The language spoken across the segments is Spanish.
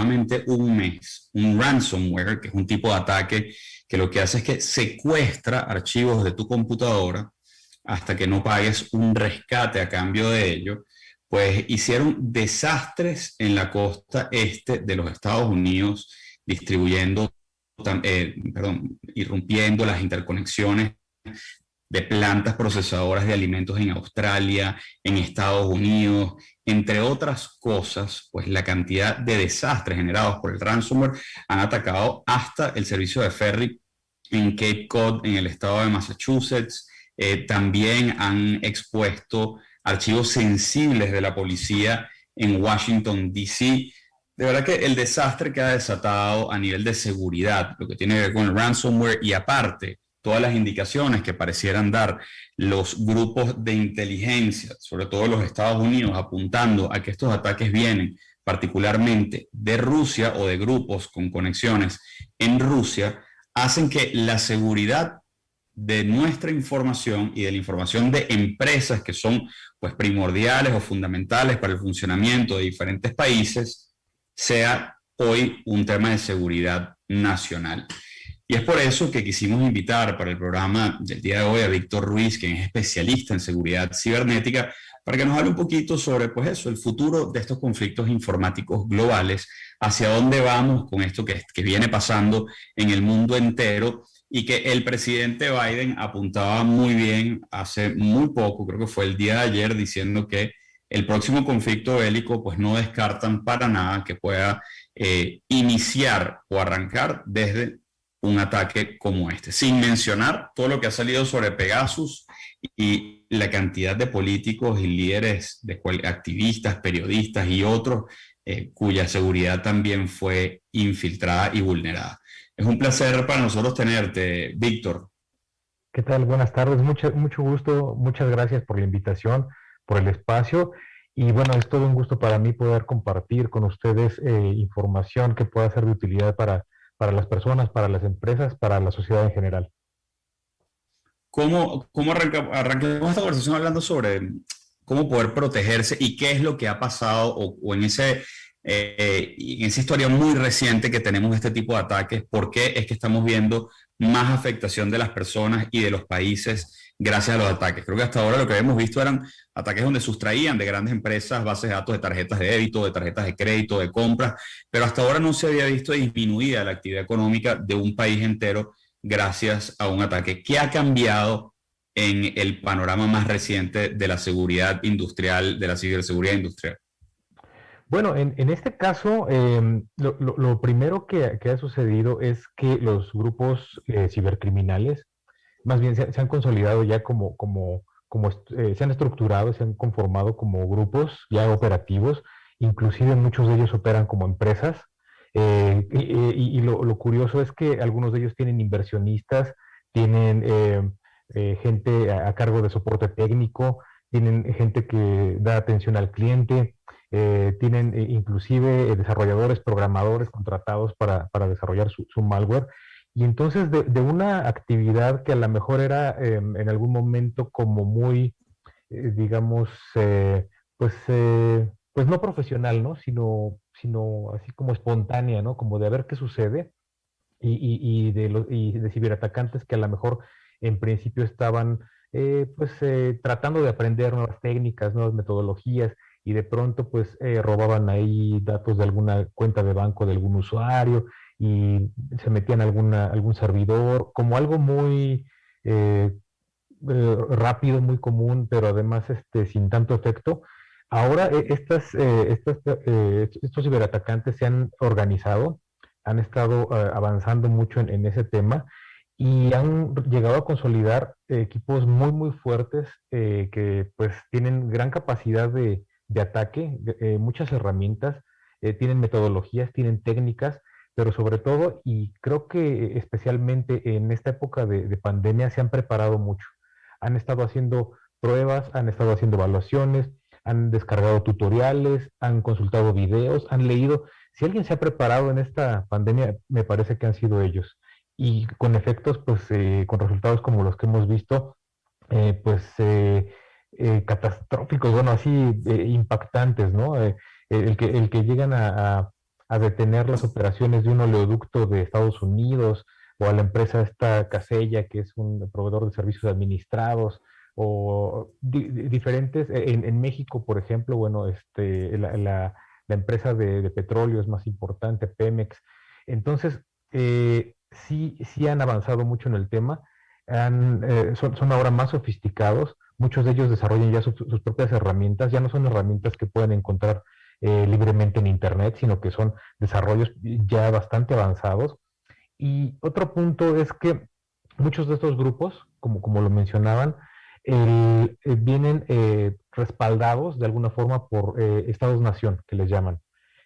aproximadamente un mes un ransomware, que es un tipo de ataque que lo que hace es que secuestra archivos de tu computadora hasta que no pagues un rescate a cambio de ello. Pues hicieron desastres en la costa este de los Estados Unidos, distribuyendo, irrumpiendo las interconexiones de plantas procesadoras de alimentos en Australia, en Estados Unidos, entre otras cosas. Pues la cantidad de desastres generados por el ransomware han atacado hasta el servicio de ferry en Cape Cod, en el estado de Massachusetts. También han expuesto archivos sensibles de la policía en Washington, D.C. De verdad que el desastre que ha desatado a nivel de seguridad, lo que tiene que ver con el ransomware, y aparte todas las indicaciones que parecieran dar los grupos de inteligencia, sobre todo los Estados Unidos, apuntando a que estos ataques vienen particularmente de Rusia o de grupos con conexiones en Rusia, hacen que la seguridad de nuestra información y de la información de empresas que son pues primordiales o fundamentales para el funcionamiento de diferentes países sea hoy un tema de seguridad nacional. Y es por eso que quisimos invitar para el programa del día de hoy a Víctor Ruiz, quien es especialista en seguridad cibernética, para que nos hable un poquito sobre pues eso, el futuro de estos conflictos informáticos globales, hacia dónde vamos con esto que viene pasando en el mundo entero, y que el presidente Biden apuntaba muy bien hace muy poco, creo que fue el día de ayer, diciendo que el próximo conflicto bélico pues no descartan para nada que pueda iniciar o arrancar desde un ataque como este, sin mencionar todo lo que ha salido sobre Pegasus y la cantidad de políticos y líderes, de activistas, periodistas y otros cuya seguridad también fue infiltrada y vulnerada. Es un placer para nosotros tenerte, Víctor. ¿Qué tal? Buenas tardes, mucho gusto, muchas gracias por la invitación, por el espacio, y bueno, es todo un gusto para mí poder compartir con ustedes información que pueda ser de utilidad para las personas, para las empresas, para la sociedad en general. ¿Cómo arrancamos esta conversación hablando sobre cómo poder protegerse y qué es lo que ha pasado o en esa historia muy reciente que tenemos de este tipo de ataques? ¿Por qué es que estamos viendo más afectación de las personas y de los países gracias a los ataques? Creo que hasta ahora lo que habíamos visto eran ataques donde sustraían de grandes empresas bases de datos de tarjetas de débito, de tarjetas de crédito, de compras, pero hasta ahora no se había visto disminuida la actividad económica de un país entero gracias a un ataque. ¿Qué ha cambiado en el panorama más reciente de la seguridad industrial, de la ciberseguridad industrial? Bueno, en este caso, lo primero que ha sucedido es que los grupos cibercriminales, más bien se han consolidado ya se han estructurado, se han conformado como grupos ya operativos, inclusive muchos de ellos operan como empresas, y lo curioso es que algunos de ellos tienen inversionistas, tienen gente a cargo de soporte técnico, tienen gente que da atención al cliente, tienen inclusive desarrolladores, programadores contratados para desarrollar su malware. Y entonces de una actividad que a lo mejor era en algún momento como muy, digamos, pues no profesional, ¿no? Sino así como espontánea, ¿no? Como de ver qué sucede, y de ciberatacantes que a lo mejor en principio estaban tratando de aprender nuevas técnicas, nuevas metodologías, y de pronto pues robaban ahí datos de alguna cuenta de banco de algún usuario y se metían a algún servidor, como algo muy rápido, muy común, pero además sin tanto efecto. Ahora estos ciberatacantes se han organizado, han estado avanzando mucho en ese tema y han llegado a consolidar equipos muy, muy fuertes que pues tienen gran capacidad de ataque, muchas herramientas, tienen metodologías, tienen técnicas, pero sobre todo, y creo que especialmente en esta época de pandemia, se han preparado mucho. Han estado haciendo pruebas, han estado haciendo evaluaciones, han descargado tutoriales, han consultado videos, han leído. Si alguien se ha preparado en esta pandemia, me parece que han sido ellos. Y con efectos, pues, con resultados como los que hemos visto, catastróficos, bueno, así impactantes, ¿no? El que llegan a detener las operaciones de un oleoducto de Estados Unidos, o a la empresa esta Casella, que es un proveedor de servicios administrados, o diferentes, en México, por ejemplo, bueno, la empresa de petróleo es más importante, Pemex. Entonces, sí han avanzado mucho en el tema, son ahora más sofisticados, muchos de ellos desarrollan ya sus propias herramientas, ya no son herramientas que pueden encontrar libremente en Internet, sino que son desarrollos ya bastante avanzados. Y otro punto es que muchos de estos grupos, como lo mencionaban, vienen respaldados de alguna forma por estados-nación, que les llaman,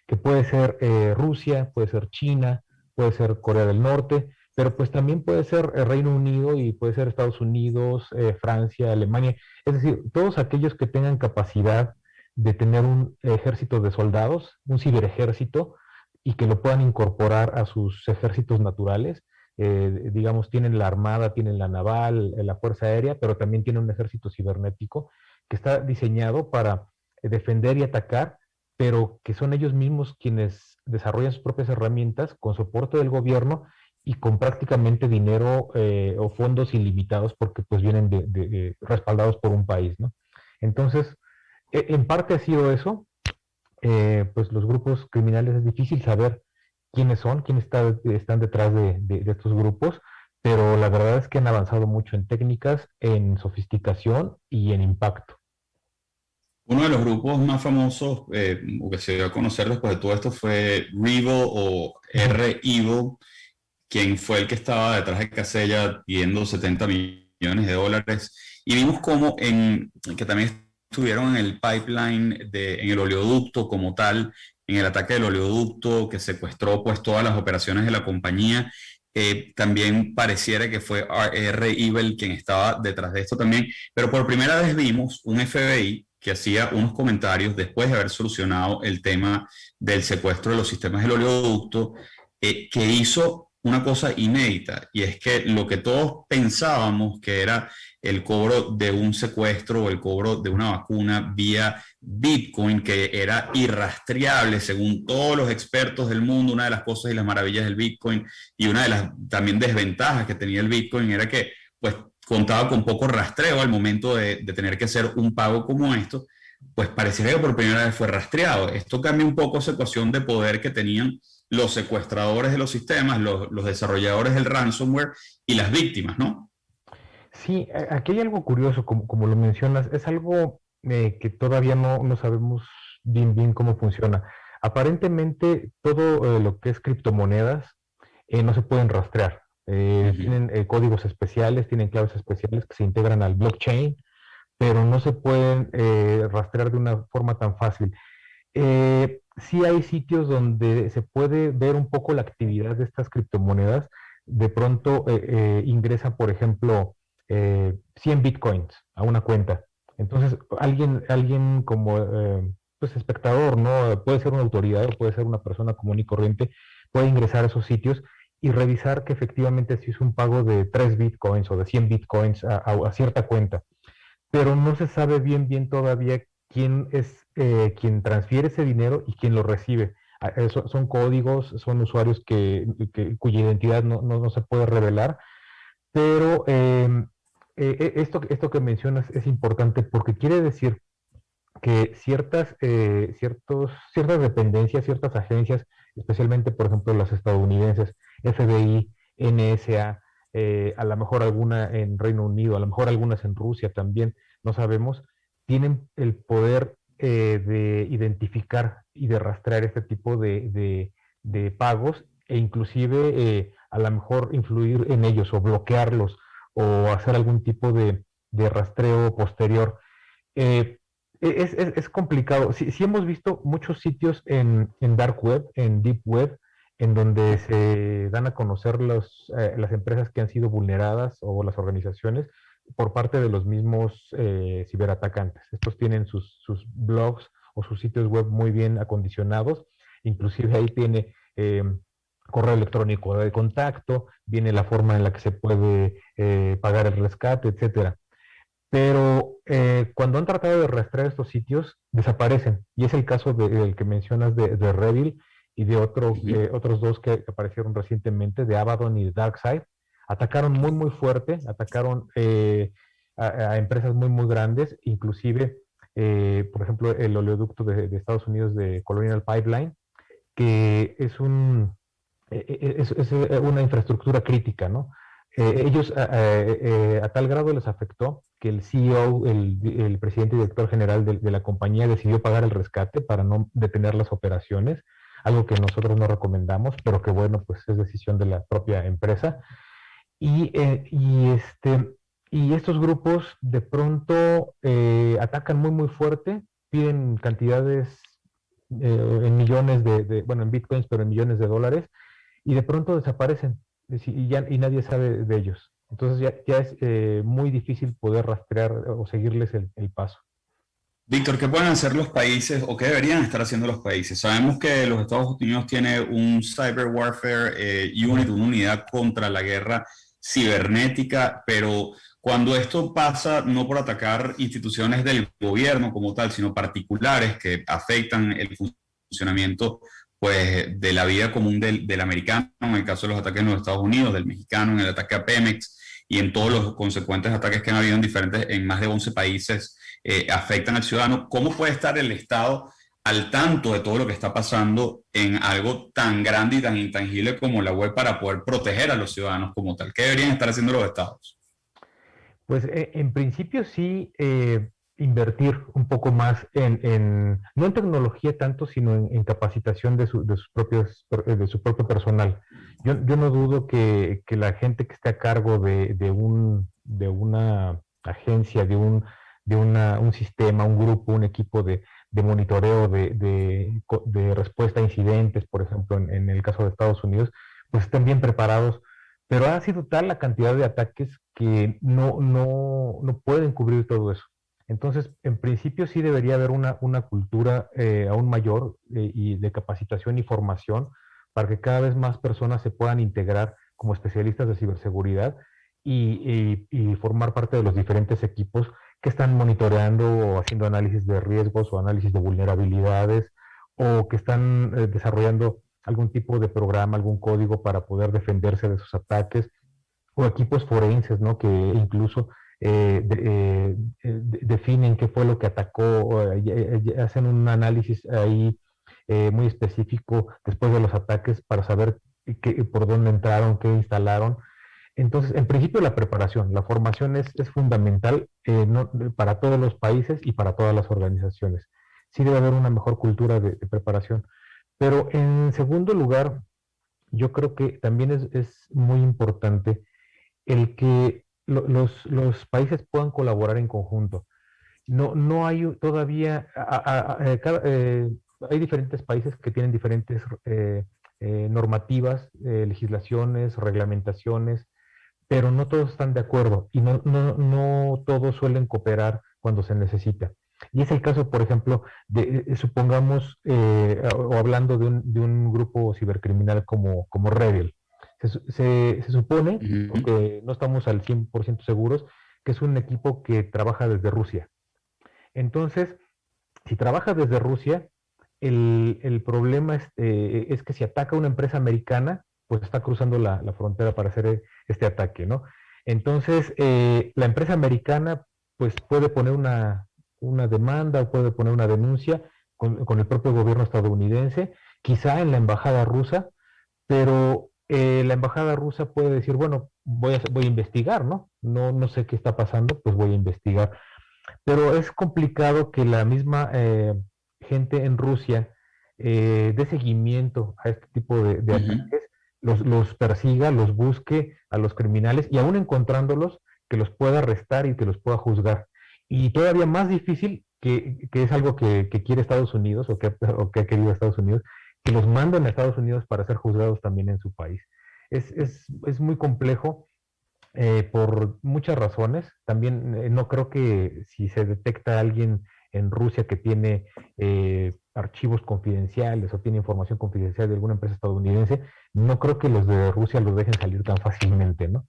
que puede ser Rusia, puede ser China, puede ser Corea del Norte, pero pues también puede ser Reino Unido y puede ser Estados Unidos, Francia, Alemania, es decir, todos aquellos que tengan capacidad de tener un ejército de soldados, un ciberejército, y que lo puedan incorporar a sus ejércitos naturales. Digamos, tienen la armada, tienen la naval, la fuerza aérea, pero también tienen un ejército cibernético que está diseñado para defender y atacar, pero que son ellos mismos quienes desarrollan sus propias herramientas con soporte del gobierno y con prácticamente dinero o fondos ilimitados, porque pues vienen respaldados por un país, ¿no? Entonces, en parte ha sido eso. Pues los grupos criminales es difícil saber quiénes son, están detrás de estos grupos, pero la verdad es que han avanzado mucho en técnicas, en sofisticación y en impacto. Uno de los grupos más famosos, o que se dio a conocer después de todo esto, fue REvil o REvil, quien fue el que estaba detrás de Casella pidiendo 70 millones de dólares. Y vimos cómo que también estuvieron en el pipeline, en el oleoducto como tal, en el ataque del oleoducto que secuestró pues todas las operaciones de la compañía. También pareciera que fue REvil quien estaba detrás de esto también, pero por primera vez vimos un FBI que hacía unos comentarios después de haber solucionado el tema del secuestro de los sistemas del oleoducto, que hizo una cosa inédita, y es que lo que todos pensábamos que era el cobro de un secuestro o el cobro de una vacuna vía Bitcoin, que era irrastreable según todos los expertos del mundo. Una de las cosas y las maravillas del Bitcoin, y una de las también desventajas que tenía el Bitcoin, era que pues contaba con poco rastreo al momento de tener que hacer un pago como esto. Pues pareciera que por primera vez fue rastreado. Esto cambia un poco esa ecuación de poder que tenían los secuestradores de los sistemas, los desarrolladores del ransomware y las víctimas, ¿no? Sí, aquí hay algo curioso, como lo mencionas, es algo que todavía no sabemos bien cómo funciona. Aparentemente, todo lo que es criptomonedas no se pueden rastrear. Tienen códigos especiales, tienen claves especiales que se integran al blockchain, pero no se pueden rastrear de una forma tan fácil. Sí hay sitios donde se puede ver un poco la actividad de estas criptomonedas. De pronto ingresa, por ejemplo, 100 bitcoins a una cuenta. Entonces, alguien como pues espectador, ¿no? Puede ser una autoridad o puede ser una persona común y corriente, puede ingresar a esos sitios y revisar que efectivamente se hizo un pago de 3 bitcoins o de 100 bitcoins a cierta cuenta. Pero no se sabe bien todavía quién es quien transfiere ese dinero y quién lo recibe. Son códigos, son usuarios cuya identidad no se puede revelar, pero esto que mencionas es importante porque quiere decir que ciertas dependencias, ciertas agencias, especialmente por ejemplo las estadounidenses, FBI, NSA, a lo mejor alguna en Reino Unido, a lo mejor algunas en Rusia también, no sabemos, tienen el poder de identificar y de rastrear este tipo de pagos e inclusive a lo mejor influir en ellos o bloquearlos o hacer algún tipo de rastreo posterior. Eh, es complicado. Sí hemos visto muchos sitios en Dark Web, en Deep Web, en donde se dan a conocer las empresas que han sido vulneradas o las organizaciones por parte de los mismos ciberatacantes. Estos tienen sus blogs o sus sitios web muy bien acondicionados. Inclusive ahí tiene correo electrónico de contacto, viene la forma en la que se puede pagar el rescate, etcétera. Pero cuando han tratado de rastrear estos sitios, desaparecen. Y es el caso del que mencionas de REvil y de otros dos que aparecieron recientemente, de Abaddon y de DarkSide, atacaron muy, muy fuerte, atacaron a empresas muy, muy grandes, inclusive, por ejemplo, el oleoducto de Estados Unidos de Colonial Pipeline, que es una infraestructura crítica, ¿no? Ellos a tal grado les afectó que el CEO, el presidente y director general de la compañía decidió pagar el rescate para no detener las operaciones, algo que nosotros no recomendamos, pero que bueno, pues es decisión de la propia empresa. Y, y estos grupos de pronto atacan muy, muy fuerte, piden cantidades en millones bueno, en bitcoins, pero en millones de dólares, y de pronto desaparecen y nadie sabe de ellos. Entonces ya es muy difícil poder rastrear o seguirles el paso. Víctor, ¿qué pueden hacer los países o qué deberían estar haciendo los países? Sabemos que los Estados Unidos tiene un Cyber Warfare Unit, una unidad contra la guerra cibernética, pero cuando esto pasa no por atacar instituciones del gobierno como tal, sino particulares que afectan el funcionamiento pues, de la vida común del americano, en el caso de los ataques en los Estados Unidos, del mexicano, en el ataque a Pemex y en todos los consecuentes ataques que han habido en más de 11 países, afectan al ciudadano. ¿Cómo puede estar el Estado al tanto de todo lo que está pasando en algo tan grande y tan intangible como la web para poder proteger a los ciudadanos como tal? ¿Qué deberían estar haciendo los estados? Pues en principio sí, invertir un poco más no en tecnología tanto, sino en capacitación de su propio personal. Yo no dudo que la gente que esté a cargo de una agencia, un sistema, un grupo, un equipo de monitoreo de respuesta a incidentes, por ejemplo, en el caso de Estados Unidos, pues estén bien preparados, pero ha sido tal la cantidad de ataques que no pueden cubrir todo eso. Entonces, en principio sí debería haber una cultura aún mayor y de capacitación y formación para que cada vez más personas se puedan integrar como especialistas de ciberseguridad y formar parte de los diferentes equipos que están monitoreando o haciendo análisis de riesgos o análisis de vulnerabilidades o que están desarrollando algún tipo de programa, algún código para poder defenderse de sus ataques, o equipos forenses, ¿no? Que incluso definen qué fue lo que atacó, hacen un análisis ahí muy específico después de los ataques para saber por dónde entraron, qué instalaron. Entonces, en principio la preparación, la formación es fundamental para todos los países y para todas las organizaciones. Sí debe haber una mejor cultura de preparación. Pero en segundo lugar, yo creo que también es muy importante el que los países puedan colaborar en conjunto. No hay todavía, hay diferentes países que tienen diferentes normativas, legislaciones, reglamentaciones, pero no todos están de acuerdo y no todos suelen cooperar cuando se necesita. Y es el caso, por ejemplo, supongamos, o hablando de un grupo cibercriminal como Rebel. Se supone, porque no estamos al 100% seguros, que es un equipo que trabaja desde Rusia. Entonces, si trabaja desde Rusia, el problema es que si ataca a una empresa americana, pues está cruzando la frontera para hacer este ataque, ¿no? Entonces, la empresa americana pues puede poner una demanda o puede poner una denuncia con el propio gobierno estadounidense, quizá en la embajada rusa, pero la embajada rusa puede decir, bueno, voy a investigar, ¿no? No sé qué está pasando, pues voy a investigar. Pero es complicado que la misma gente en Rusia dé seguimiento a este tipo de ataques, los persiga, los busque a los criminales y aún encontrándolos, que los pueda arrestar y que los pueda juzgar. Y todavía más difícil, que es algo que quiere Estados Unidos o que ha querido Estados Unidos, que los manden a Estados Unidos para ser juzgados también en su país. Es muy complejo por muchas razones. También no creo que si se detecta a alguien en Rusia que tiene archivos confidenciales o tiene información confidencial de alguna empresa estadounidense, no creo que los de Rusia los dejen salir tan fácilmente, ¿no?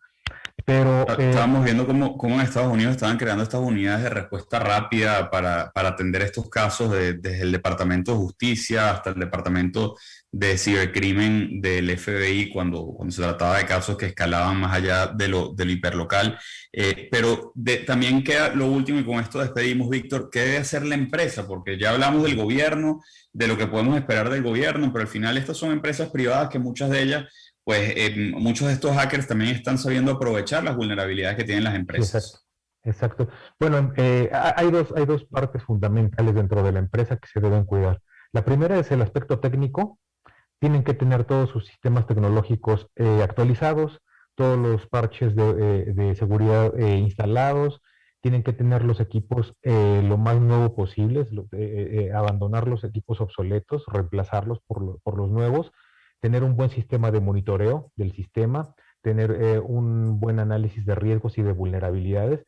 Pero estábamos viendo cómo en Estados Unidos estaban creando estas unidades de respuesta rápida para atender estos casos desde el Departamento de Justicia hasta el Departamento de Cibercrimen del FBI cuando se trataba de casos que escalaban más allá de lo hiperlocal. Pero también queda lo último, y con esto despedimos, Víctor, ¿qué debe hacer la empresa? Porque ya hablamos del gobierno, de lo que podemos esperar del gobierno, pero al final estas son empresas privadas que muchas de ellas pues muchos de estos hackers también están sabiendo aprovechar las vulnerabilidades que tienen las empresas. Sí, exacto. Bueno, hay dos partes fundamentales dentro de la empresa que se deben cuidar. La primera es el aspecto técnico. Tienen que tener todos sus sistemas tecnológicos actualizados, todos los parches de seguridad instalados, tienen que tener los equipos lo más nuevo posible, abandonar los equipos obsoletos, reemplazarlos por los nuevos, tener un buen sistema de monitoreo del sistema, tener un buen análisis de riesgos y de vulnerabilidades.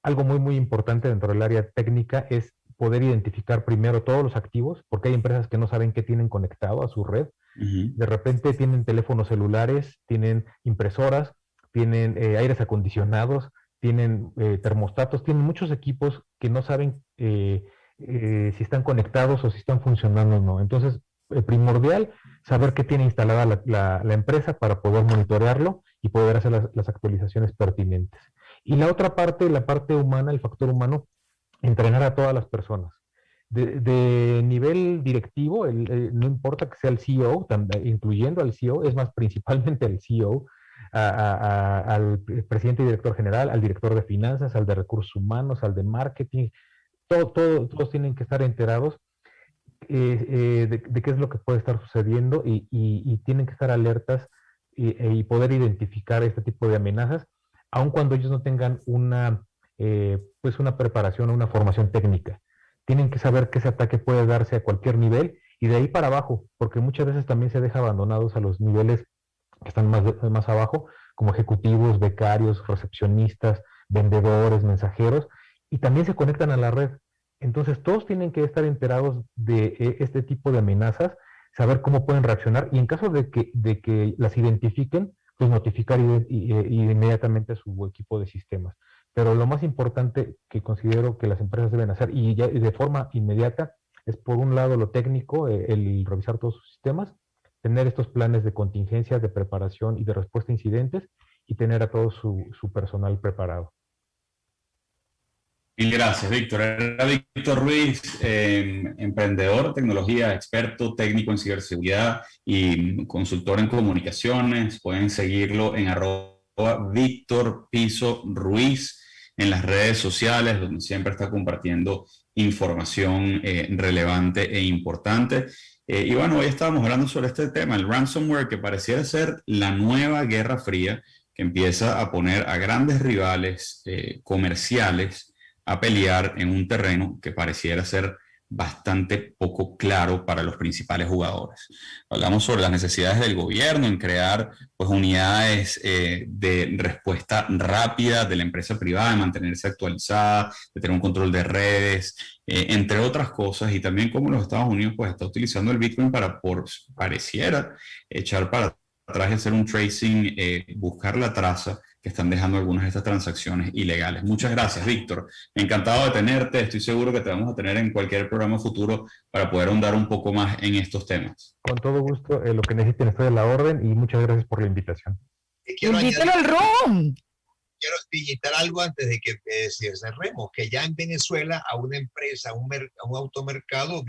Algo muy importante dentro del área técnica es poder identificar primero todos los activos, porque hay empresas que no saben qué tienen conectado a su red. De repente tienen teléfonos celulares, tienen impresoras, tienen aires acondicionados, tienen termostatos, tienen muchos equipos que no saben si están conectados o si están funcionando o no. Entonces, primordial saber qué tiene instalada la empresa para poder monitorearlo y poder hacer las actualizaciones pertinentes. Y la otra parte, la parte humana, el factor humano, entrenar a todas las personas. De nivel directivo, no importa que sea el CEO, incluyendo al CEO, es más, principalmente al CEO, al presidente y director general, al director de finanzas, al de recursos humanos, al de marketing, todos tienen que estar enterados de qué es lo que puede estar sucediendo y tienen que estar alertas y poder identificar este tipo de amenazas, aun cuando ellos no tengan una preparación o una formación técnica. Tienen que saber que ese ataque puede darse a cualquier nivel y de ahí para abajo, porque muchas veces también se deja abandonados a los niveles que están más abajo, como ejecutivos, becarios, recepcionistas, vendedores, mensajeros, y también se conectan a la red. Entonces todos tienen que estar enterados de este tipo de amenazas, saber cómo pueden reaccionar y en caso de que las identifiquen, pues notificar inmediatamente a su equipo de sistemas. Pero lo más importante que considero que las empresas deben hacer y ya de forma inmediata es por un lado lo técnico, el revisar todos sus sistemas, tener estos planes de contingencia, de preparación y de respuesta a incidentes y tener a todo su personal preparado. Mil gracias, Víctor. Era Víctor Ruiz, emprendedor, tecnología, experto técnico en ciberseguridad y consultor en comunicaciones. Pueden seguirlo en @VictorPiso_Ruiz en las redes sociales, donde siempre está compartiendo información relevante e importante. Y bueno, hoy estábamos hablando sobre este tema, el ransomware, que pareciera ser la nueva guerra fría que empieza a poner a grandes rivales comerciales a pelear en un terreno que pareciera ser bastante poco claro para los principales jugadores. Hablamos sobre las necesidades del gobierno en crear pues, unidades de respuesta rápida de la empresa privada, de mantenerse actualizada, de tener un control de redes, entre otras cosas, y también cómo los Estados Unidos pues, está utilizando el Bitcoin para, pareciera, echar para atrás y hacer un tracing, buscar la traza que están dejando algunas de estas transacciones ilegales. Muchas gracias, Víctor. Encantado de tenerte. Estoy seguro que te vamos a tener en cualquier programa futuro para poder ahondar un poco más en estos temas. Con todo gusto, lo que necesiten, estoy a la orden y muchas gracias por la invitación. Invítalo al ROM. Quiero digitar algo antes de que cerremos, que ya en Venezuela a una empresa, a un automercado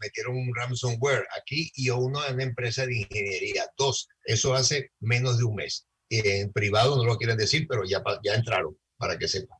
metieron un ransomware aquí y a una empresa de ingeniería, 2. Eso hace menos de un mes. En privado no lo quieren decir, pero ya entraron, para que sepan.